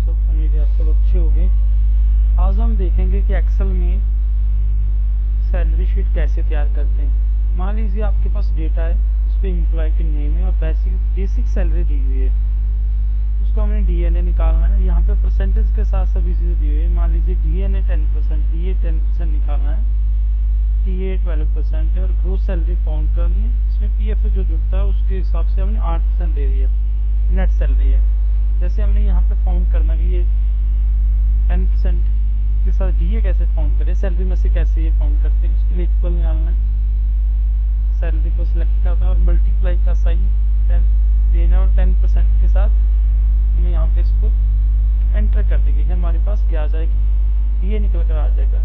दोस्तों, उम्मीद है आप सब अच्छे होंगे। आज हम देखेंगे कि एक्सेल में सैलरी शीट कैसे तैयार करते हैं। मान लीजिए आपके पास डेटा है, उस पर एम्प्लॉय की नेम है और बेसिक सैलरी दी हुई है। उसको हमने डीएनए निकालना है। यहाँ पे परसेंटेज के साथ सभी चीज़ें दी हुई है। मान लीजिए डीएनए 10%, डीए 10% निकालना है, टीए 12% है और ग्रोस सैलरी काउंट करनी है। इसमें पीएफ जो जुड़ता है उसके हिसाब से हमने 8% दे दिया, नेट सैलरी है। जैसे हमने यहाँ पे फाउंड करना कि ये 10% के साथ डीए कैसे फाउंड करें, सैलरी में से कैसे ये फाउंड करते हैं, उसके लिए इक्वल निकालना है। सैलरी को सिलेक्ट करना है और मल्टीप्लाई का साइन 10 देना और 10% के साथ हमें यहाँ पे इसको एंटर कर देंगे। हमारे पास क्या आ जाएगी, डीए निकल कर आ जाएगा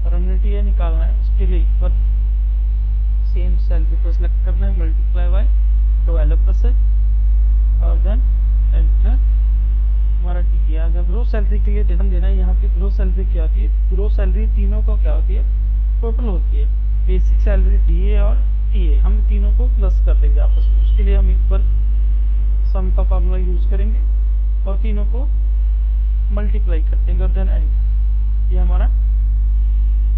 और हमने डीए निकालना है। उसके लिए इक्वल सेम सैलरी को सिलेक्ट करना है, मल्टीप्लाई बाय 12% और देन एंटर। हमारा डीए आ गया। ग्रोस सैलरी के लिए ध्यान देना है, यहाँ पे ग्रोस सैलरी क्या होती है, ग्रोस सैलरी तीनों को क्या होती है, टोटल होती है। बेसिक सैलरी, डीए और टीए, हम तीनों को प्लस कर देंगे आपस में। उसके लिए हम इक्वल सम का फॉर्मूला यूज करेंगे और तीनों को मल्टीप्लाई कर देंगे और देन एंटर। ये हमारा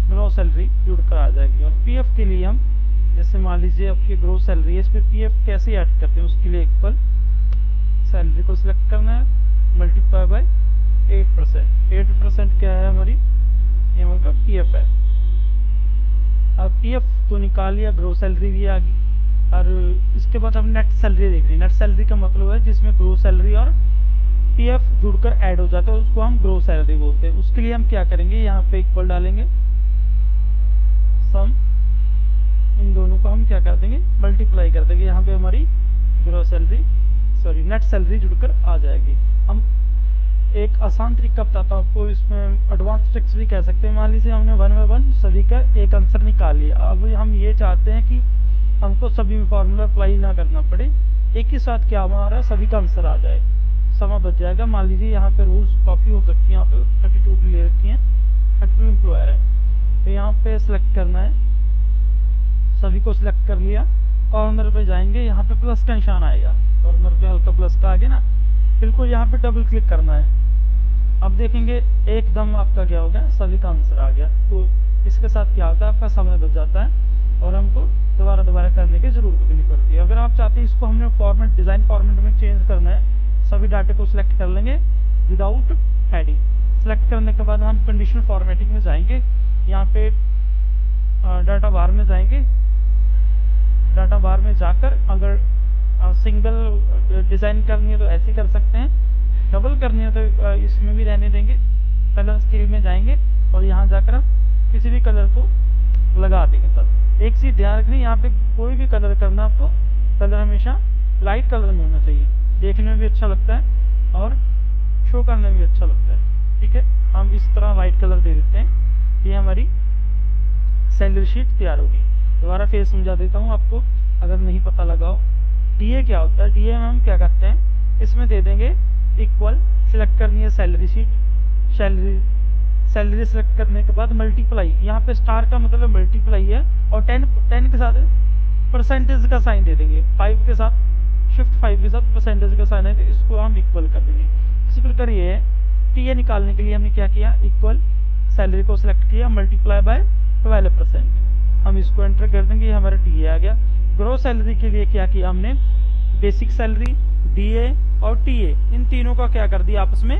ग्रोस सैलरी जुड़कर आ जाएगी। और पीएफ के लिए हम, जैसे मान लीजिए आपकी ग्रोस सैलरी है, इस पर पीएफ कैसे ऐड करते हैं, उसके लिए इक्वल सैलरी को सिलेक्ट करना है, मल्टीप्लाई बाय 8%। 8% क्या है हमारी, ये हमारा पीएफ है। अब पीएफ तो निकाल लिया, ग्रोस सैलरी भी आ गई। और इसके बाद हम नेट सैलरी देख रहे हैं। नेट सैलरी का मतलब है जिसमें ग्रोस सैलरी और पीएफ जुड़कर ऐड हो जाता है, उसको हम ग्रोस सैलरी बोलते हैं। उसके लिए हम क्या करेंगे, यहाँ पे इक्वल डालेंगे, सम, इन दोनों को हम क्या कर देंगे, मल्टीप्लाई कर देंगे। यहाँ पे हमारी gross salary, sorry net salary जुड़कर आ जाएगी। हम एक आसान तरीका बताता हूँ आपको, इसमें एडवांस ट्रिक्स भी कह सकते हैं। मान लीजिए हमने 1 बाय 1 सभी का एक आंसर निकाल लिया। अब हम ये चाहते हैं कि हमको सभी में फार्मूला अप्लाई ना करना पड़े, एक ही साथ क्या हमारा सभी का आंसर आ जाए, समय बच जाएगा। मान लीजिए यहाँ पे रूल्स काफ़ी हो सकती है, यहाँ पे 32 भी ले रखी हैं, 32 एम्प्लॉयर है। तो यहाँ पे सिलेक्ट करना है, सभी को सिलेक्ट कर लिया, कॉर्नर पे जाएंगे, यहाँ पे प्लस का निशान आएगा, कॉर्नर पे हल्का प्लस का आगे ना, बिल्कुल यहाँ पे डबल क्लिक करना है। अब देखेंगे एकदम आपका क्या हो गया, सभी का आंसर आ गया। तो इसके साथ क्या होता है, आपका समय बच जाता है और हमको दोबारा करने की जरूरत भी नहीं पड़ती। अगर आप चाहते हैं इसको हमने फॉर्मेट, डिज़ाइन फॉर्मेट में चेंज करना है, सभी डाटे को सिलेक्ट कर लेंगे विदाउट हेडिंग। सिलेक्ट करने के बाद हम कंडीशनल फॉर्मेटिंग में जाएंगे, यहाँ पे डाटा बार में जाएंगे। डाटा बार में जाकर अगर सिंगल डिज़ाइन करनी है तो ऐसे कर सकते हैं, डबल करनी है तो इसमें भी रहने देंगे। कलर स्केल में जाएंगे और यहाँ जाकर हम किसी भी कलर को लगा देंगे। तब एक चीज़ ध्यान रखनी, यहाँ पे कोई भी कलर करना आपको, कलर हमेशा लाइट कलर में होना चाहिए, देखने में भी अच्छा लगता है और शो करने में भी अच्छा लगता है। ठीक है, हम इस तरह लाइट कलर दे देते हैं। ये हमारी सैलरी शीट तैयार होगी। दोबारा फिर समझा देता हूँ आपको अगर नहीं पता लगा हो। डीए क्या होता है, डीए में हम क्या करते हैं, इसमें दे देंगे इक्वल, सिलेक्ट करनी है सैलरी शीट, सैलरी सेलेक्ट करने के बाद मल्टीप्लाई, यहाँ पे स्टार का मतलब मल्टीप्लाई है और 10 के साथ परसेंटेज का साइन दे देंगे, 5 के साथ, शिफ्ट 5 के साथ परसेंटेज का साइन है, तो इसको हम इक्वल कर देंगे। इसी प्रकार ये है, टीए निकालने के लिए हमने क्या किया, इक्वल सैलरी को सिलेक्ट किया, मल्टीप्लाई बाय 12%, हम इसको एंटर कर देंगे, ये हमारा टीए आ गया। ग्रोस सैलरी के लिए क्या किया हमने, बेसिक सैलरी, डीए और टीए, इन तीनों का क्या कर दिया, आपस में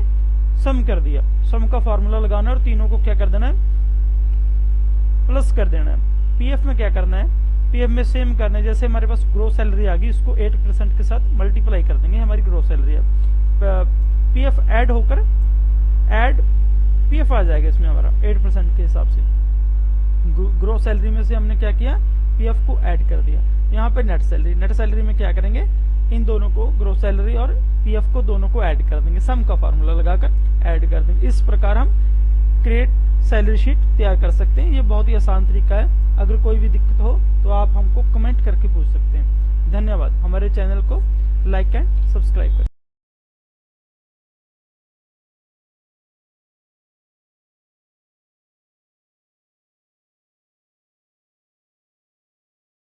सम कर दिया। सम का फॉर्मूला लगाना है और तीनों को क्या कर देना है, प्लस कर देना है। पीएफ में क्या करना है, पीएफ में सेम करना है, जैसे हमारे पास ग्रोस सैलरी आ गई, इसको 8% के साथ मल्टीप्लाई कर देंगे, हमारी ग्रोस सैलरी है। पीएफ ऐड होकर ऐड पीएफ आ जाएगा इसमें हमारा 8% के हिसाब से। ग्रोस सैलरी में से हमने क्या किया, पीएफ को ऐड कर दिया। यहाँ पे नेट सैलरी, नेट सैलरी में क्या करेंगे, इन दोनों को, ग्रोस सैलरी और पीएफ को, दोनों को ऐड कर देंगे, सम का फार्मूला लगाकर ऐड कर देंगे। इस प्रकार हम क्रिएट सैलरी शीट तैयार कर सकते हैं। ये बहुत ही आसान तरीका है। अगर कोई भी दिक्कत हो तो आप हमको कमेंट करके पूछ सकते हैं। धन्यवाद। हमारे चैनल को लाइक एंड सब्सक्राइब करें।